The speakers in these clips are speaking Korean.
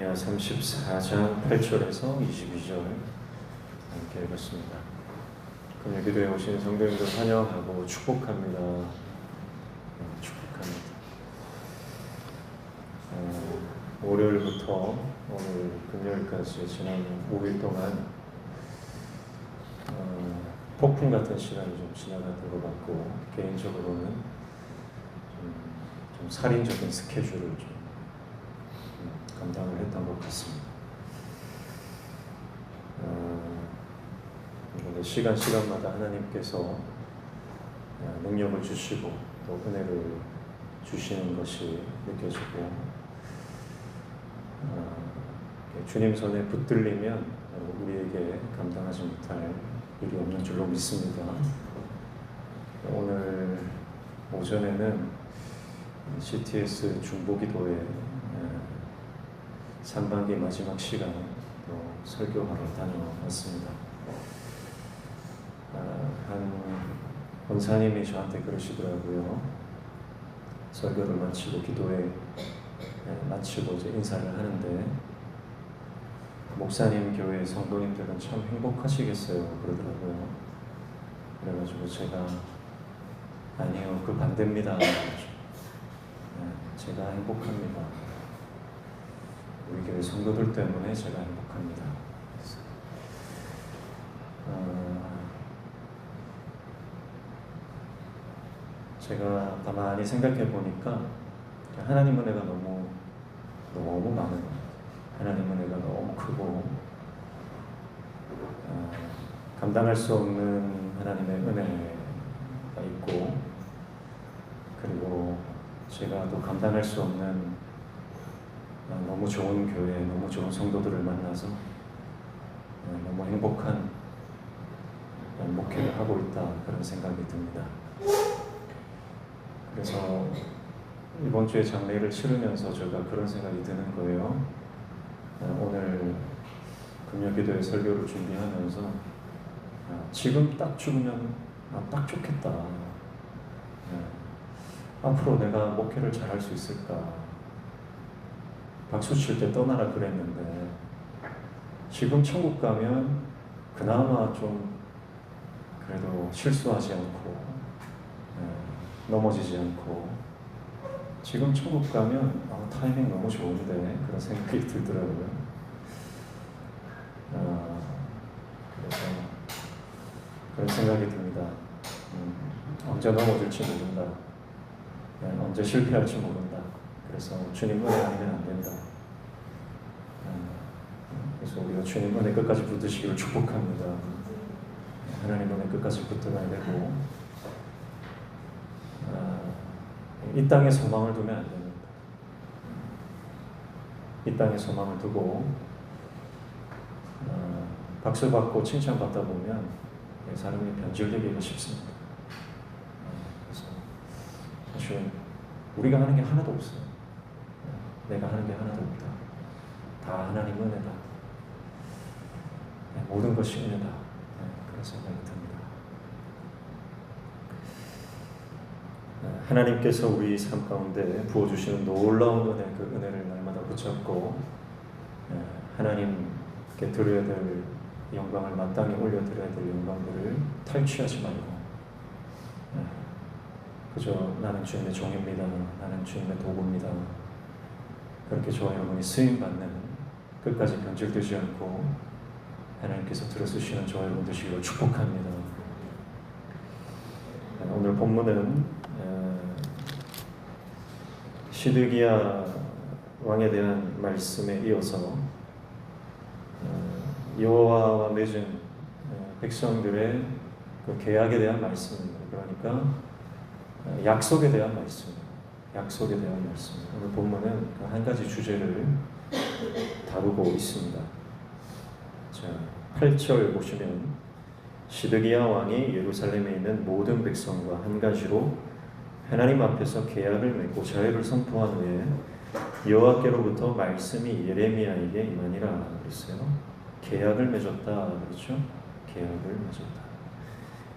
예레미야 34장 8절에서 22절 함께 읽었습니다. 금요기도에 오신 성도님들 환영하고 축복합니다. 축복합니다. 월요일부터 오늘 금요일까지 지난 5일 동안 폭풍 같은 시간이 좀 지나갔던 것 같고, 개인적으로는 좀 살인적인 스케줄을 좀 감당을 했던 것 같습니다. 시간마다 하나님께서 능력을 주시고 또 은혜를 주시는 것이 느껴지고, 주님 손에 붙들리면 우리에게 감당하지 못할 일이 없는 줄로 믿습니다. 오늘 오전에는 CTS 중보기도회 3반기 마지막 시간 또 설교하러 다녀왔습니다. 한 권사님이 저한테 그러시더라고요. 설교를 마치고 기도회 마치고 이제 인사를 하는데, 목사님 교회 성도님들은 참 행복하시겠어요 그러더라고요. 그래가지고 제가 아니요, 그 반대입니다. 제가 행복합니다. 우리 교회 성도들 때문에 제가 행복합니다. 제가 가만히 생각해 보니까 하나님 은혜가 너무 많은 거예요. 하나님 은혜가 너무 크고, 감당할 수 없는 하나님의 은혜가 있고, 그리고 제가 또 감당할 수 없는 너무 좋은 교회, 너무 좋은 성도들을 만나서 너무 행복한 목회를 하고 있다, 그런 생각이 듭니다. 그래서 이번 주에 장례를 치르면서 제가 그런 생각이 드는 거예요. 오늘 금요기도회 설교를 준비하면서 지금 딱 죽으면 딱 좋겠다. 앞으로 내가 목회를 잘할 수 있을까? 박수 칠 때 떠나라 그랬는데, 지금 천국 가면 그나마 좀 그래도 실수하지 않고 넘어지지 않고, 지금 천국 가면 타이밍 너무 좋은데, 그런 생각이 들더라고요. 그래서 그런 생각이 듭니다. 언제 넘어질지 모른다. 언제 실패할지 모른다. 그래서 주님 은혜 아니면 안 된다. 그래서 우리가 주님 은혜 끝까지 붙드시기를 축복합니다. 하나님 은혜 끝까지 붙들어야 되고, 이 땅에 소망을 두면 안 됩니다. 이 땅에 소망을 두고 박수받고 칭찬받다 보면 사람이 변질되기가 쉽습니다. 그래서 사실 우리가 하는 게 하나도 없어요. 내가 하는 게 하나도 없다. 다 하나님 은혜다. 모든 것이 은혜다. 그런 생각이 듭니다. 하나님께서 우리 삶 가운데 부어주시는 놀라운 은혜, 그 은혜를 날마다 붙잡고 하나님께 드려야 될 영광을 마땅히 올려드려야 될 영광들을 탈취하지 말고, 그저 나는 주님의 종입니다, 나는 주님의 도구입니다, 그렇게 저와 여러분이 쓰임받는, 끝까지 변질되지 않고 하나님께서 들어주시는 저와 여러분 되시기를 축복합니다. 오늘 본문은 시드기야 왕에 대한 말씀에 이어서 여호와와 맺은 백성들의 그 계약에 대한 말씀입니다. 그러니까 약속에 대한 말씀입니다. 약속에 대한 말씀입니다. 오늘 본문은 한 가지 주제를 다루고 있습니다. 자, 8절 보시면, 시드기야 왕이 예루살렘에 있는 모든 백성과 한 가지로 하나님 앞에서 계약을 맺고 자유를 선포한 후에 여호와께로부터 말씀이 예레미야에게 임하니라 그랬어요. 계약을 맺었다 그렇죠? 계약을 맺었다.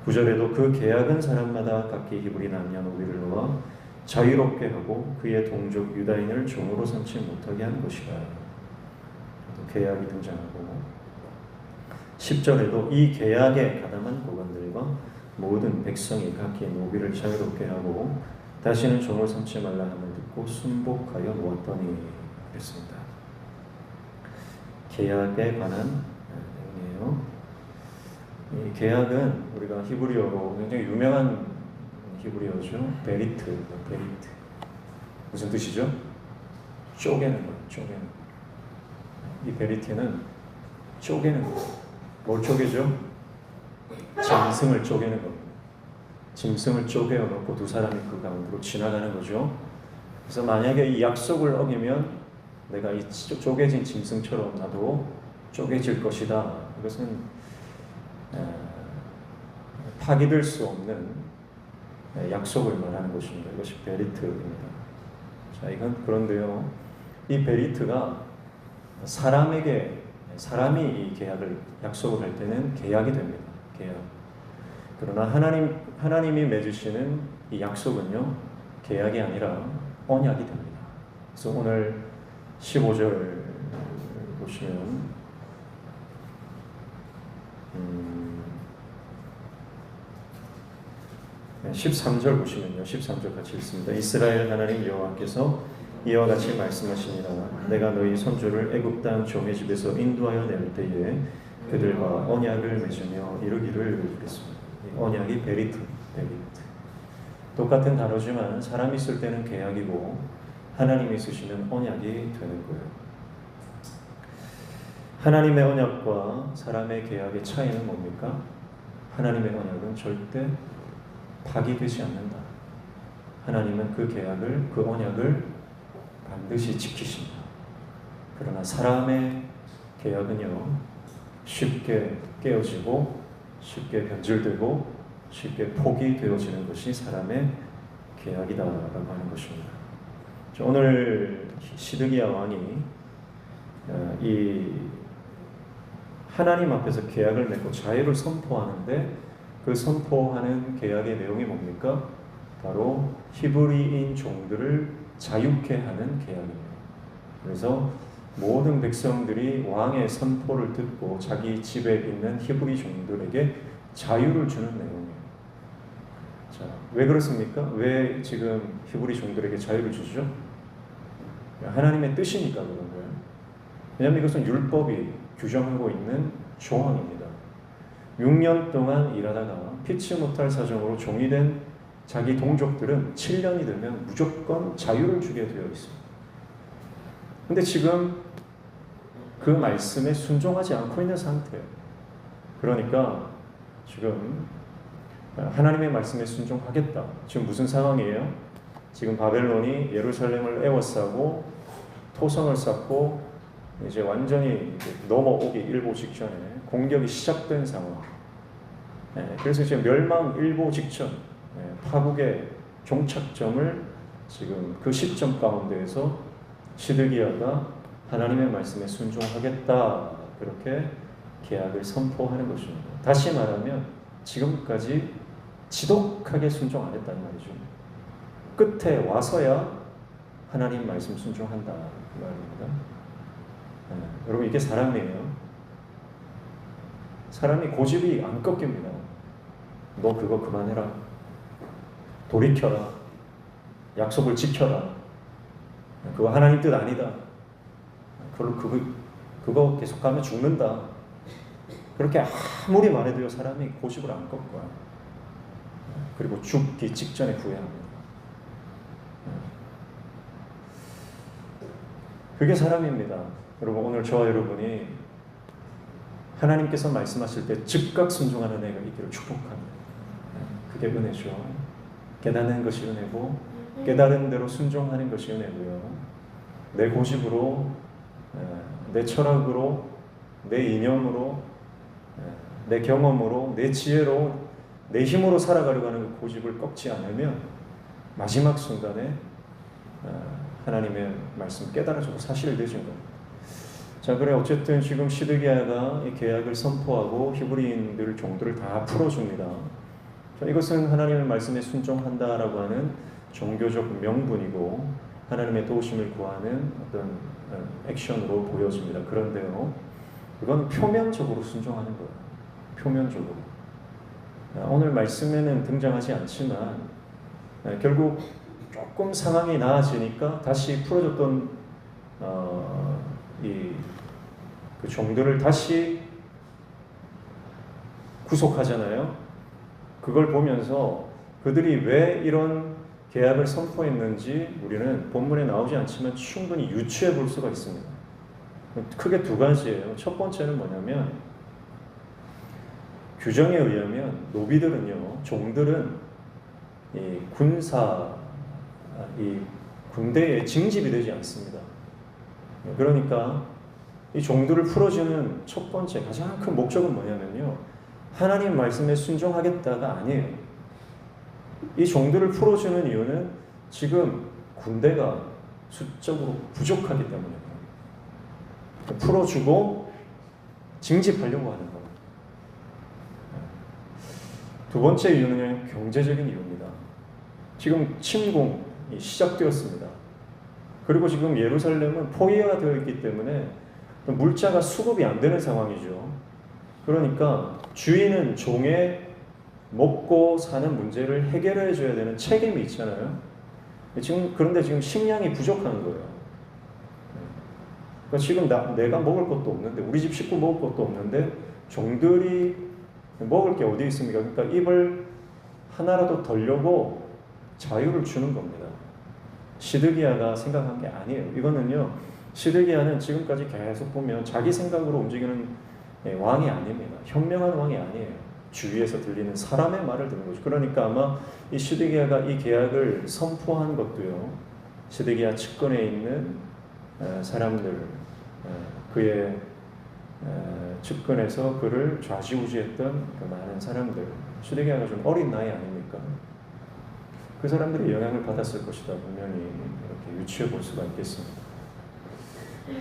9절에도 그 계약은 사람마다 각기 히브리 남녀노비를 놓아 자유롭게 하고 그의 동족 유다인을 종으로 삼지 못하게 한 것이라. 계약이 등장하고 10절에도 이 계약에 가담한 고관들과 모든 백성이 각기 노비를 자유롭게 하고 다시는 종을 삼지 말라 함을 듣고 순복하여 놓았더니 그랬습니다. 계약에 관한 내용이에요. 이 계약은 우리가 히브리어로 굉장히 유명한 히브리어죠. 베리트. 무슨 뜻이죠? 쪼개는 거예요. 쪼개는. 이 베리트는 쪼개는 거예요. 뭘 쪼개죠? 짐승을 쪼개는 겁니다. 짐승을 쪼개어 놓고 두 사람이 그 가운데로 지나가는 거죠. 그래서 만약에 이 약속을 어기면 내가 이 쪼개진 짐승처럼 나도 쪼개질 것이다. 이것은 파기될 수 없는 약속을 말하는 것입니다. 이것이 베리트입니다. 자, 이건 그런데요. 이 베리트가 사람이 이 계약을 약속을 할 때는 계약이 됩니다. 계약. 그러나 하나님이 맺으시는 이 약속은요, 계약이 아니라 언약이 됩니다. 그래서 오늘 15절 보시면 13절 보시면요. 13절 같이 읽습니다. 이스라엘 하나님 여호와께서 이와 같이 말씀하시니라. 내가 너희 선조를 애굽 땅 종의 집에서 인도하여 낼 때에 그들과 언약을 맺으며 이루기를 그랬습니다. 언약이 베리트. 똑같은 단어지만 사람이 쓸 때는 계약이고 하나님이 쓰시는 언약이 되는 거예요. 하나님의 언약과 사람의 계약의 차이는 뭡니까? 하나님의 언약은 절대 파기되지 않는다. 하나님은 그 계약을, 그 언약을 반드시 지키신다. 그러나 사람의 계약은요, 쉽게 깨어지고 쉽게 변질되고 쉽게 포기되어지는 것이 사람의 계약이다라고 하는 것입니다. 오늘 시드기야 왕이 이 하나님 앞에서 계약을 맺고 자유를 선포하는데 그 선포하는 계약의 내용이 뭡니까? 바로 히브리인 종들을 자유케 하는 계약입니다. 그래서 모든 백성들이 왕의 선포를 듣고 자기 집에 있는 히브리 종들에게 자유를 주는 내용이에요. 자, 왜 그렇습니까? 왜 지금 히브리 종들에게 자유를 주죠? 하나님의 뜻이니까 그런 거예요. 왜냐하면 이것은 율법이 규정하고 있는 조항입니다. 6년 동안 일하다가 피치 못할 사정으로 종이 된 자기 동족들은 7년이 되면 무조건 자유를 주게 되어 있습니다. 근데 지금 그 말씀에 순종하지 않고 있는 상태예요. 그러니까 지금 하나님의 말씀에 순종하겠다. 지금 무슨 상황이에요? 지금 바벨론이 예루살렘을 에워싸고 토성을 쌓고 이제 완전히 넘어오기 일보 직전에 공격이 시작된 상황. 그래서 지금 멸망 일보 직전, 파국의 종착점을 지금 그 시점 가운데에서 시드기야가 하나님의 말씀에 순종하겠다, 그렇게 계약을 선포하는 것입니다. 다시 말하면 지금까지 지독하게 순종 안 했다는 말이죠. 끝에 와서야 하나님 말씀 순종한다 그 말입니다. 여러분, 이게 사람이에요. 사람이 고집이 안 꺾입니다. 너 그거 그만해라, 돌이켜라, 약속을 지켜라, 그거 하나님 뜻 아니다, 그거 계속하면 죽는다, 그렇게 아무리 말해도요, 사람이 고집을 안 꺾어요. 그리고 죽기 직전에 후회합니다. 그게 사람입니다. 여러분, 오늘 저와 여러분이 하나님께서 말씀하실 때 즉각 순종하는 은혜가 있기를 축복합니다. 그게 은혜죠. 깨닫는 것이 은혜고 깨달은 대로 순종하는 것이 은혜고요. 내 고집으로, 내 철학으로, 내 이념으로, 내 경험으로, 내 지혜로, 내 힘으로 살아가려고 하는 그 고집을 꺾지 않으면 마지막 순간에 하나님의 말씀 깨달아지고 사실이 되신 겁니다. 자, 그래 어쨌든 지금 시드기야가 이 계약을 선포하고 히브리인들 종들을 다 풀어줍니다. 자, 이것은 하나님의 말씀에 순종한다라고 하는 종교적 명분이고 하나님의 도우심을 구하는 어떤 액션으로 보여집니다. 그런데요, 이건 표면적으로 순종하는 거예요. 표면적으로. 오늘 말씀에는 등장하지 않지만 결국 조금 상황이 나아지니까 다시 풀어줬던 그 종들을 다시 구속하잖아요. 그걸 보면서 그들이 왜 이런 계약을 선포했는지 우리는 본문에 나오지 않지만 충분히 유추해 볼 수가 있습니다. 크게 두 가지예요. 첫 번째는 뭐냐면 규정에 의하면 노비들은요, 종들은 이 군대에 징집이 되지 않습니다. 그러니까 이 종들을 풀어주는 첫 번째 가장 큰 목적은 뭐냐면요, 하나님 말씀에 순종하겠다가 아니에요. 이 종들을 풀어주는 이유는 지금 군대가 수적으로 부족하기 때문에 풀어주고 징집하려고 하는 거예요. 두 번째 이유는 경제적인 이유입니다. 지금 침공이 시작되었습니다. 그리고 지금 예루살렘은 포위가 되어 있기 때문에 물자가 수급이 안 되는 상황이죠. 그러니까 주인은 종의 먹고 사는 문제를 해결해 줘야 되는 책임이 있잖아요. 그런데 지금 식량이 부족한 거예요. 그러니까 지금 내가 먹을 것도 없는데, 우리 집 식구 먹을 것도 없는데 종들이 먹을 게 어디 있습니까? 그러니까 입을 하나라도 덜려고 자유를 주는 겁니다. 시드기야가 생각한 게 아니에요. 이거는요, 시드기야는 지금까지 계속 보면 자기 생각으로 움직이는 왕이 아닙니다. 현명한 왕이 아니에요. 주위에서 들리는 사람의 말을 듣는 거죠. 그러니까 아마 이 시드기야가 이 계약을 선포한 것도요, 시드기야 측근에 있는 사람들, 그의 측근에서 그를 좌지우지했던 그 많은 사람들, 시드기야가 좀 어린 나이 아닙니까? 그 사람들이 영향을 받았을 것이다, 분명히 이렇게 유추해 볼 수가 있겠습니다.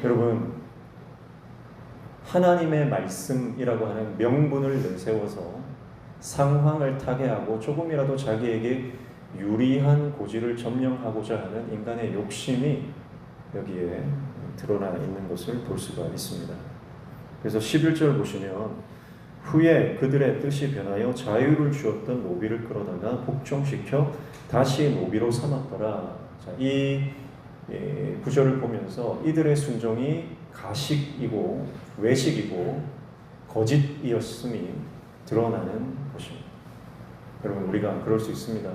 여러분, 하나님의 말씀이라고 하는 명분을 내세워서 상황을 타개하고 조금이라도 자기에게 유리한 고지를 점령하고자 하는 인간의 욕심이 여기에 드러나 있는 것을 볼 수가 있습니다. 그래서 11절 보시면 후에 그들의 뜻이 변하여 자유를 주었던 노비를 끌어다가 복종시켜 다시 노비로 삼았더라. 자, 이 구절을 보면서 이들의 순종이 가식이고 외식이고 거짓이었음이 드러나는 것입니다. 여러분, 우리가 그럴 수 있습니다.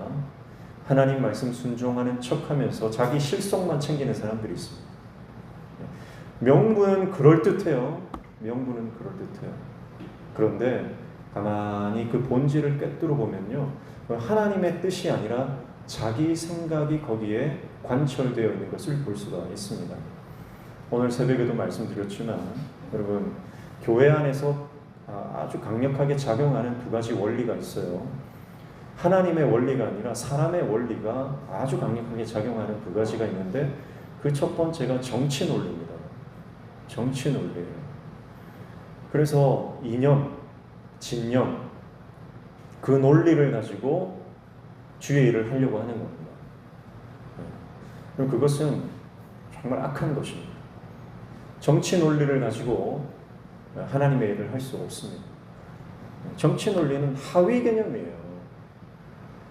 하나님 말씀 순종하는 척하면서 자기 실속만 챙기는 사람들이 있습니다. 명분은 그럴듯해요. 명분은 그럴듯해요. 그런데 가만히 그 본질을 꿰뚫어 보면요, 하나님의 뜻이 아니라 자기 생각이 거기에 관철되어 있는 것을 볼 수가 있습니다. 오늘 새벽에도 말씀드렸지만 여러분, 교회 안에서 아주 강력하게 작용하는 두 가지 원리가 있어요. 하나님의 원리가 아니라 사람의 원리가 아주 강력하게 작용하는 두 가지가 있는데, 그 첫 번째가 정치 논리입니다. 정치 논리예요. 그래서 이념, 진영, 그 논리를 가지고 주의 일을 하려고 하는 겁니다. 그럼 그것은 정말 악한 것입니다. 정치 논리를 가지고 하나님의 일을 할 수 없습니다. 정치 논리는 하위 개념이에요.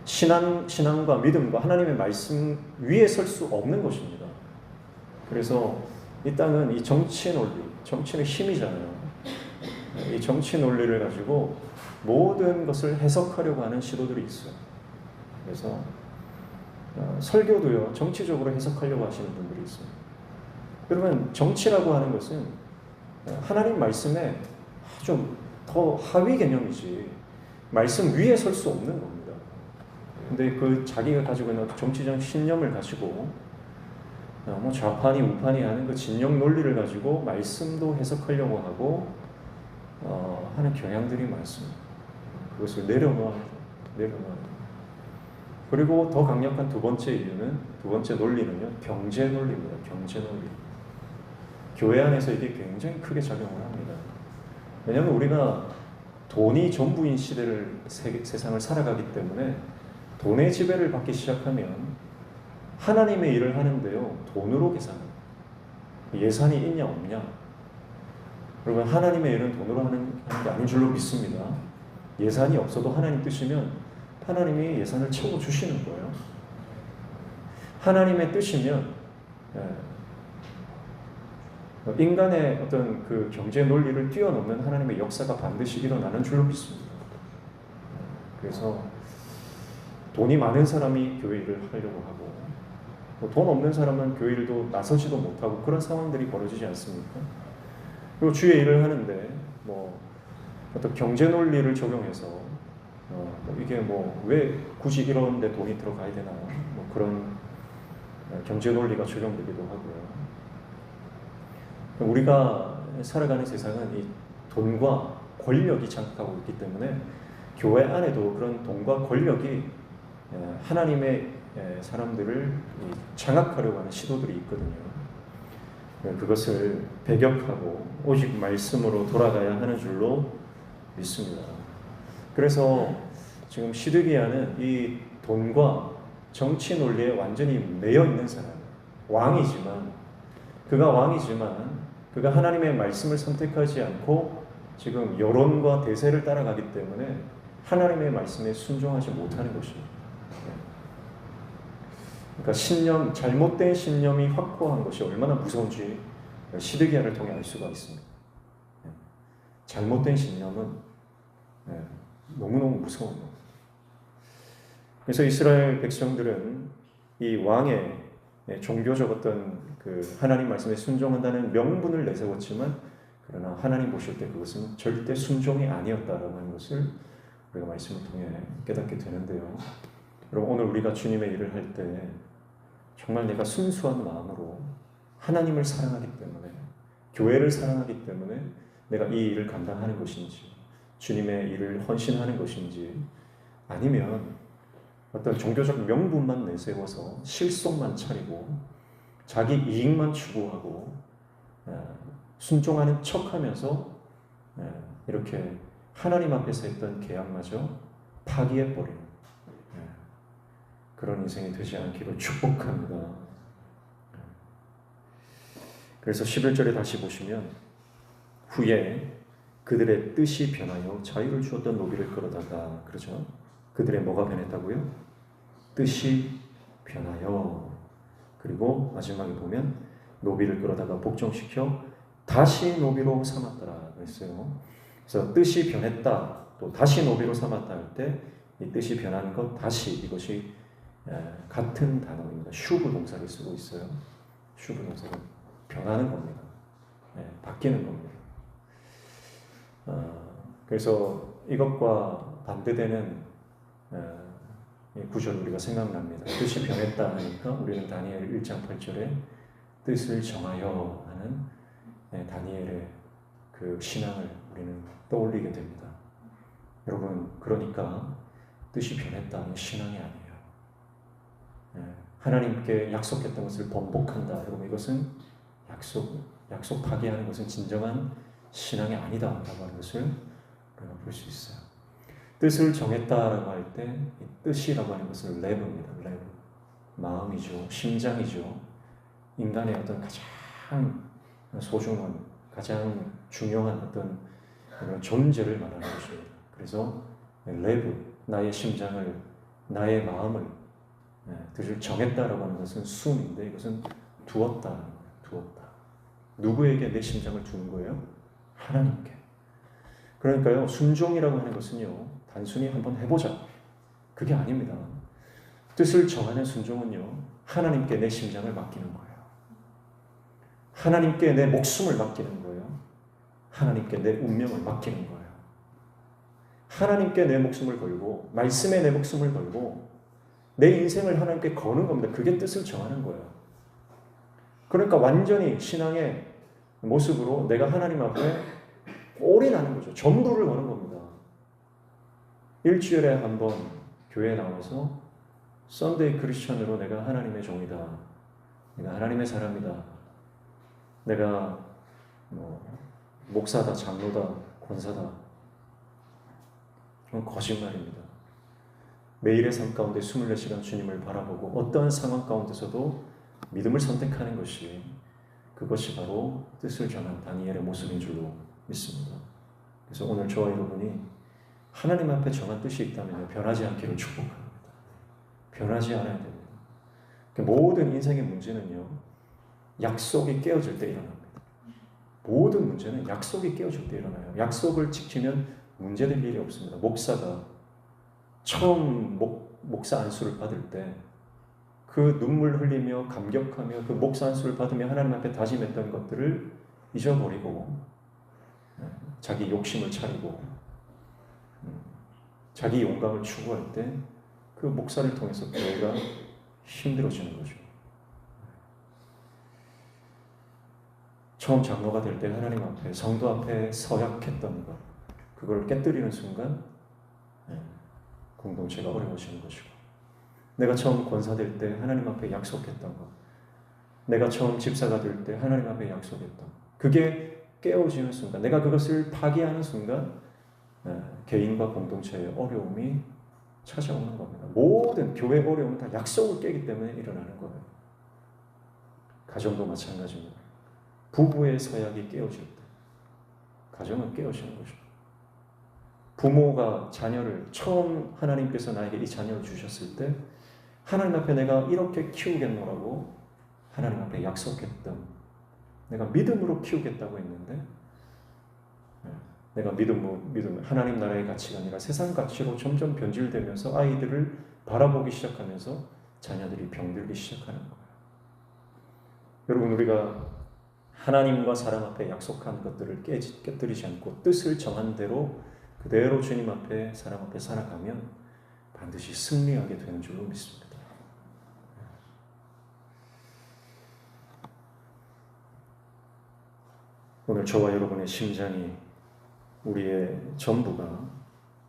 신앙과 믿음과 하나님의 말씀 위에 설 수 없는 것입니다. 그래서 이 땅은 이 정치 논리, 정치는 힘이잖아요. 이 정치 논리를 가지고 모든 것을 해석하려고 하는 시도들이 있어요. 그래서 설교도요, 정치적으로 해석하려고 하시는 분들이 있어요. 그러면 정치라고 하는 것은 하나님 말씀에 좀 더 하위 개념이지 말씀 위에 설 수 없는 겁니다. 근데 그 자기가 가지고 있는 정치적 신념을 가지고 뭐 좌판이 우판이 하는 그 진영 논리를 가지고 말씀도 해석하려고 하고 하는 경향들이 많습니다. 그것을 내려놓아야 돼요. 그리고 더 강력한 두 번째 이유는, 두 번째 논리는요, 경제 논리입니다. 경제 논리. 교회 안에서 이게 굉장히 크게 작용을 합니다. 왜냐하면 우리가 돈이 전부인 시대를, 세상을 살아가기 때문에 돈의 지배를 받기 시작하면 하나님의 일을 하는데요, 돈으로 계산해요. 예산이 있냐 없냐. 여러분, 하나님의 일은 돈으로 하는 게 아닌 줄로 믿습니다. 예산이 없어도 하나님 뜻이면 하나님이 예산을 채워 주시는 거예요. 하나님의 뜻이면 인간의 어떤 그 경제 논리를 뛰어넘는 하나님의 역사가 반드시 일어나는 줄로 믿습니다. 그래서 돈이 많은 사람이 교회 일을 하려고 하고, 돈 없는 사람은 교회 일도 나서지도 못하고 그런 상황들이 벌어지지 않습니까? 그리고 주의 일을 하는데 뭐 어떤 경제 논리를 적용해서 이게 뭐 왜 굳이 이런데 돈이 들어가야 되나, 뭐 그런 경제 논리가 적용되기도 하고요. 우리가 살아가는 세상은 이 돈과 권력이 장악하고 있기 때문에 교회 안에도 그런 돈과 권력이 하나님의 사람들을 장악하려고 하는 시도들이 있거든요. 그것을 배격하고 오직 말씀으로 돌아가야 하는 줄로 믿습니다. 그래서 지금 시드기야는 이 돈과 정치 논리에 완전히 매여 있는 사람, 왕이지만 그가 하나님의 말씀을 선택하지 않고 지금 여론과 대세를 따라가기 때문에 하나님의 말씀에 순종하지 못하는 것입니다. 그러니까 잘못된 신념이 확고한 것이 얼마나 무서운지 시드기야를 통해 알 수가 있습니다. 잘못된 신념은 너무너무 무서운 것. 그래서 이스라엘 백성들은 이 왕의 종교적 어떤 그 하나님 말씀에 순종한다는 명분을 내세웠지만, 그러나 하나님 보실 때 그것은 절대 순종이 아니었다라고 하는 것을 우리가 말씀을 통해 깨닫게 되는데요. 여러분, 오늘 우리가 주님의 일을 할 때 정말 내가 순수한 마음으로 하나님을 사랑하기 때문에, 교회를 사랑하기 때문에 내가 이 일을 감당하는 것인지, 주님의 일을 헌신하는 것인지, 아니면 어떤 종교적 명분만 내세워서 실속만 차리고 자기 이익만 추구하고 순종하는 척하면서 이렇게 하나님 앞에서 했던 계약마저 파기해버리는 그런 인생이 되지 않기를 축복합니다. 그래서 11절에 다시 보시면, 후에 그들의 뜻이 변하여 자유를 주었던 노비를 끌어다가, 그러죠. 그들의 뭐가 변했다고요? 뜻이 변하여. 그리고 마지막에 보면 노비를 끌어다가 복종시켜 다시 노비로 삼았더라 그랬어요. 그래서 뜻이 변했다, 또 다시 노비로 삼았다 할 때 이 뜻이 변한 것, 다시, 이것이 같은 단어입니다. 슈브 동사를 쓰고 있어요. 슈브 동사가 변하는 겁니다. 바뀌는 겁니다. 그래서 이것과 반대되는 구절 우리가 생각납니다. 뜻이 변했다 하니까 우리는 다니엘 1장 8절에 뜻을 정하여 하는 다니엘의 그 신앙을 우리는 떠올리게 됩니다. 여러분, 그러니까 뜻이 변했다는 신앙이 아니에요. 하나님께 약속했던 것을 번복한다. 여러분, 이것은 약속 파기하는 것은 진정한 신앙이 아니다라고 하는 것을 우리가 볼 수 있어요. 뜻을 정했다라고 할 때 뜻이라고 하는 것은 레브입니다. 레브. 마음이죠. 심장이죠. 인간의 어떤 가장 소중한, 가장 중요한 어떤 존재를 말하는 것입니다. 그래서 레브, 나의 심장을, 나의 마음을, 뜻을 정했다라고 하는 것은 숨인데, 이것은 두었다. 누구에게 내 심장을 두는 거예요? 하나님께. 그러니까요, 순종이라고 하는 것은요, 단순히 한번 해보자, 그게 아닙니다. 뜻을 정하는 순종은요, 하나님께 내 심장을 맡기는 거예요. 하나님께 내 목숨을 맡기는 거예요. 하나님께 내 운명을 맡기는 거예요. 하나님께 내 목숨을 걸고, 말씀에 내 목숨을 걸고, 내 인생을 하나님께 거는 겁니다. 그게 뜻을 정하는 거예요. 그러니까 완전히 신앙의 모습으로 내가 하나님 앞에 올인하는 거죠. 전부를 거는 겁니다. 일주일에 한 번 교회에 나와서 썬데이 크리스천으로 내가 하나님의 종이다, 내가 하나님의 사람이다, 내가 목사다, 장로다, 권사다, 그건 거짓말입니다. 매일의 삶 가운데 24시간 주님을 바라보고 어떠한 상황 가운데서도 믿음을 선택하는 것이, 그것이 바로 뜻을 전한 다니엘의 모습인 줄로 믿습니다. 그래서 오늘 저와 여러분이 하나님 앞에 정한 뜻이 있다면 변하지 않기를 축복합니다. 변하지 않아야 됩니다. 모든 인생의 문제는요, 약속이 깨어질 때 일어납니다. 모든 문제는 약속이 깨어질 때 일어나요. 약속을 지키면 문제될 일이 없습니다. 목사가 처음 목사 안수를 받을 때 그 눈물 흘리며 감격하며 그 목사 안수를 받으며 하나님 앞에 다짐했던 것들을 잊어버리고 자기 욕심을 차리고 자기 영광을 추구할 때 그 목사를 통해서 교회가 힘들어지는 거죠. 처음 장로가 될 때 하나님 앞에, 성도 앞에 서약했던 것, 그걸 깨뜨리는 순간 공동체가 어려워지는 것이고, 내가 처음 권사될 때 하나님 앞에 약속했던 것, 내가 처음 집사가 될 때 하나님 앞에 약속했던 것, 그게 깨어지는 순간, 내가 그것을 파기하는 순간 개인과 공동체의 어려움이 찾아오는 겁니다. 모든 교회 어려움은 다 약속을 깨기 때문에 일어나는 거예요. 가정도 마찬가지입니다. 부부의 서약이 깨어질 때 가정은 깨어지는 것입니다. 부모가 자녀를 처음 하나님께서 나에게 이 자녀를 주셨을 때 하나님 앞에 내가 이렇게 키우겠노라고 하나님 앞에 약속했던, 내가 믿음으로 키우겠다고 했는데 내가 믿음, 하나님 나라의 가치가 아니라 세상 가치로 점점 변질되면서 아이들을 바라보기 시작하면서 자녀들이 병들기 시작하는 거예요. 여러분, 우리가 하나님과 사람 앞에 약속한 것들을 깨뜨리지 않고 뜻을 정한 대로 그대로 주님 앞에, 사람 앞에 살아가면 반드시 승리하게 되는 줄로 믿습니다. 오늘 저와 여러분의 심장이, 우리의 전부가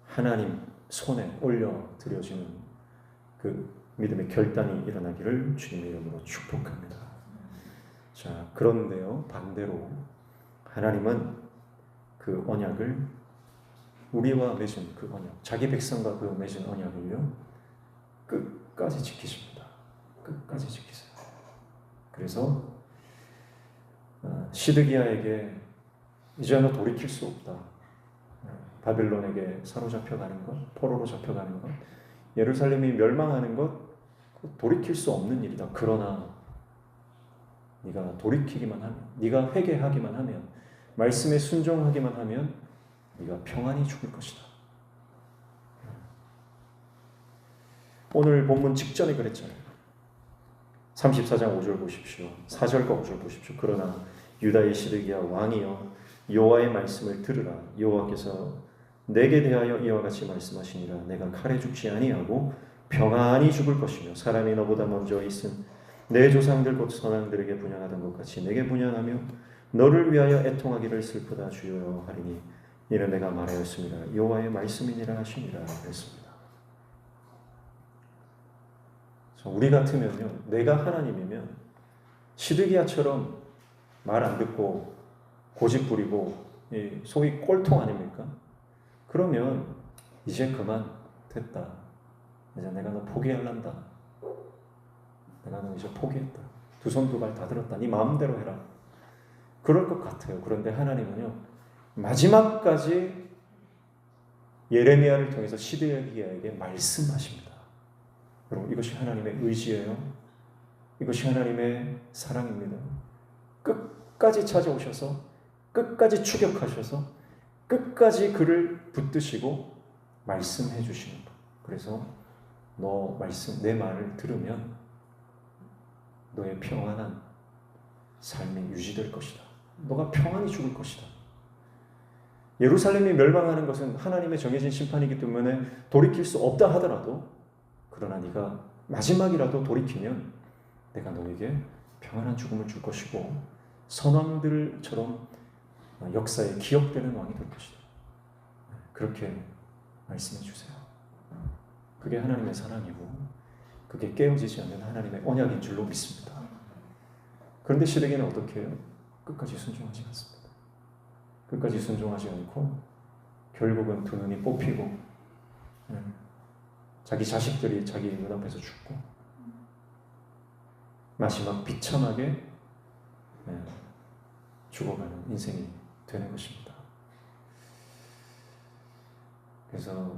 하나님 손에 올려드려지는 그 믿음의 결단이 일어나기를 주님의 이름으로 축복합니다. 자, 그런데요, 반대로 하나님은 그 언약을, 우리와 맺은 그 언약, 자기 백성과 그 맺은 언약을요, 끝까지 지키십니다. 끝까지 지키세요. 그래서 시드기야에게 이제 너 돌이킬 수 없다. 바빌론에게 사로잡혀가는 것, 포로로 잡혀가는 것, 예루살렘이 멸망하는 것, 돌이킬 수 없는 일이다. 그러나 네가 돌이키기만 하면, 네가 회개하기만 하면, 말씀에 순종하기만 하면 네가 평안히 죽을 것이다. 오늘 본문 직전에 그랬잖아요. 34장 5절 보십시오. 4절과 5절 보십시오. 그러나 유다의 시드기야 왕이여, 여호와의 말씀을 들으라. 여호와께서 내게 대하여 이와 같이 말씀하시니라. 내가 칼에 죽지 아니하고 평안히 죽을 것이며 사람이 너보다 먼저 있은 내 조상들 곧 선왕들에게 분향하던 것 같이 내게 분향하며 너를 위하여 애통하기를 슬프다 주여 하리니 이는 내가 말하였습니다. 여호와의 말씀이니라 하시니라 그랬습니다. 우리 같으면요, 내가 하나님이면 시드기야처럼 말 안 듣고 고집 부리고 속이 꼴통 아닙니까? 그러면 이제 그만 됐다. 이제 내가 너 포기할란다. 내가 너 이제 포기했다. 두 손 두 발 다 들었다. 네 마음대로 해라. 그럴 것 같아요. 그런데 하나님은요, 마지막까지 예레미야를 통해서 시드기야에게 말씀하십니다. 여러분, 이것이 하나님의 의지예요. 이것이 하나님의 사랑입니다. 끝까지 찾아오셔서, 끝까지 추격하셔서, 끝까지 그를 붙드시고 말씀해 주시는 것. 그래서 너 말씀, 내 말을 들으면 너의 평안한 삶이 유지될 것이다. 너가 평안히 죽을 것이다. 예루살렘이 멸망하는 것은 하나님의 정해진 심판이기 때문에 돌이킬 수 없다 하더라도, 그러나 네가 마지막이라도 돌이키면 내가 너에게 평안한 죽음을 줄 것이고 선왕들처럼 역사에 기억되는 왕이 될 것이다. 그렇게 말씀해 주세요. 그게 하나님의 사랑이고 그게 깨어지지 않는 하나님의 언약인 줄로 믿습니다. 그런데 시드기야는 어떻게 해요? 끝까지 순종하지 않습니다. 끝까지 순종하지 않고 결국은 두 눈이 뽑히고 자기 자식들이 자기 눈앞에서 죽고 마지막 비참하게 죽어가는 인생이 되는 것입니다. 그래서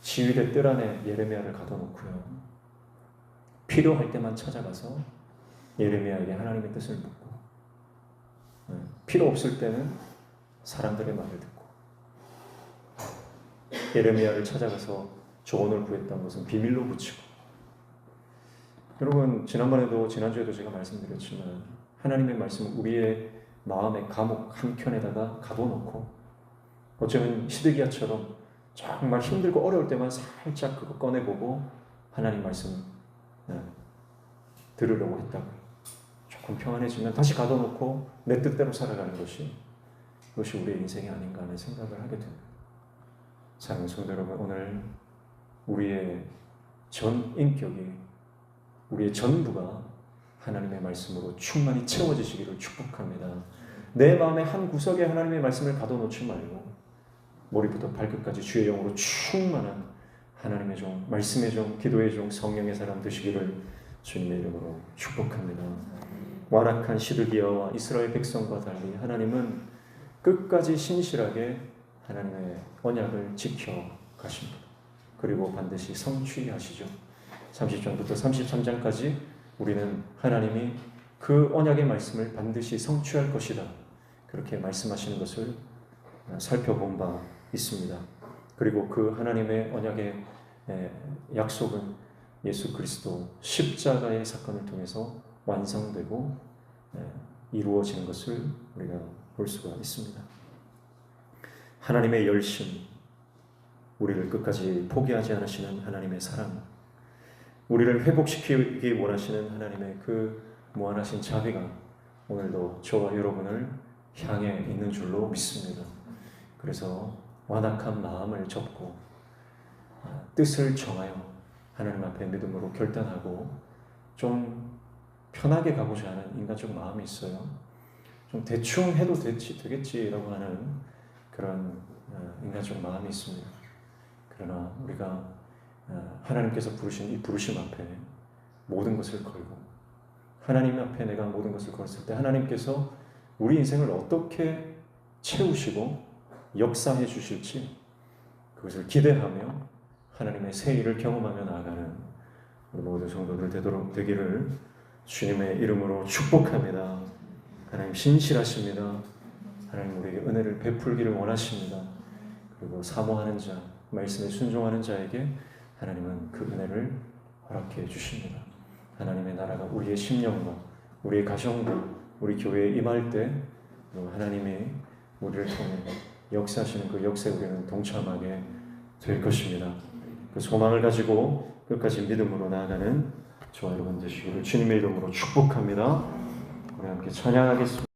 지휘대 뜰 안에 예레미야를 가둬놓고요, 필요할 때만 찾아가서 예레미야에게 하나님의 뜻을 묻고, 필요 없을 때는 사람들의 말을 듣고, 예레미야를 찾아가서 조언을 구했던 것은 비밀로 붙이고. 여러분, 지난주에도 제가 말씀드렸지만 하나님의 말씀은 우리의 마음의 감옥 한켠에다가 가둬놓고, 어쩌면 시드기야처럼 정말 힘들고 어려울 때만 살짝 그거 꺼내보고 하나님 말씀 들으려고 했다고, 조금 평안해지면 다시 가둬놓고 내 뜻대로 살아가는 것이, 그것이 우리의 인생이 아닌가 하는 생각을 하게 됩니다. 사랑하는 성도 여러분, 오늘 우리의 전 인격이, 우리의 전부가 하나님의 말씀으로 충만히 채워지시기를 축복합니다. 내 마음의 한 구석에 하나님의 말씀을 가둬놓지 말고 머리부터 발끝까지 주의 영으로 충만한 하나님의 종, 말씀의 종, 기도의 종, 성령의 사람 되시기를 주님의 이름으로 축복합니다. 완악한 시드기야와 이스라엘 백성과 달리 하나님은 끝까지 신실하게 하나님의 언약을 지켜 가십니다. 그리고 반드시 성취하시죠. 30장부터 33장까지 우리는 하나님이 그 언약의 말씀을 반드시 성취할 것이다, 그렇게 말씀하시는 것을 살펴본 바 있습니다. 그리고 그 하나님의 언약의 약속은 예수 그리스도 십자가의 사건을 통해서 완성되고 이루어지는 것을 우리가 볼 수가 있습니다. 하나님의 열심, 우리를 끝까지 포기하지 않으시는 하나님의 사랑, 우리를 회복시키기 원하시는 하나님의 그 무한하신 자비가 오늘도 저와 여러분을 향해 있는 줄로 믿습니다. 그래서 완악한 마음을 접고 뜻을 정하여 하나님 앞에 믿음으로 결단하고, 좀 편하게 가고자 하는 인간적 마음이 있어요. 좀 대충 해도 되겠지라고 하는 그런 인간적 마음이 있습니다. 그러나 우리가 하나님께서 부르신 이 부르심 앞에 모든 것을 걸고, 하나님 앞에 내가 모든 것을 걸었을 때 하나님께서 우리 인생을 어떻게 채우시고 역사해 주실지, 그것을 기대하며 하나님의 새 일을 경험하며 나아가는 우리 모든 성도들 되기를 주님의 이름으로 축복합니다. 하나님 신실하십니다. 하나님 우리에게 은혜를 베풀기를 원하십니다. 그리고 사모하는 자, 말씀에 순종하는 자에게 하나님은 그 은혜를 허락해 주십니다. 하나님의 나라가 우리의 심령과 우리의 가정과 우리 교회에 임할 때 하나님이 우리를 통해 역사하시는 그 역사에 우리는 동참하게 될 것입니다. 그 소망을 가지고 끝까지 믿음으로 나아가는 저와 여러분 되시기를 주님의 이름으로 축복합니다. 우리 함께 찬양하겠습니다.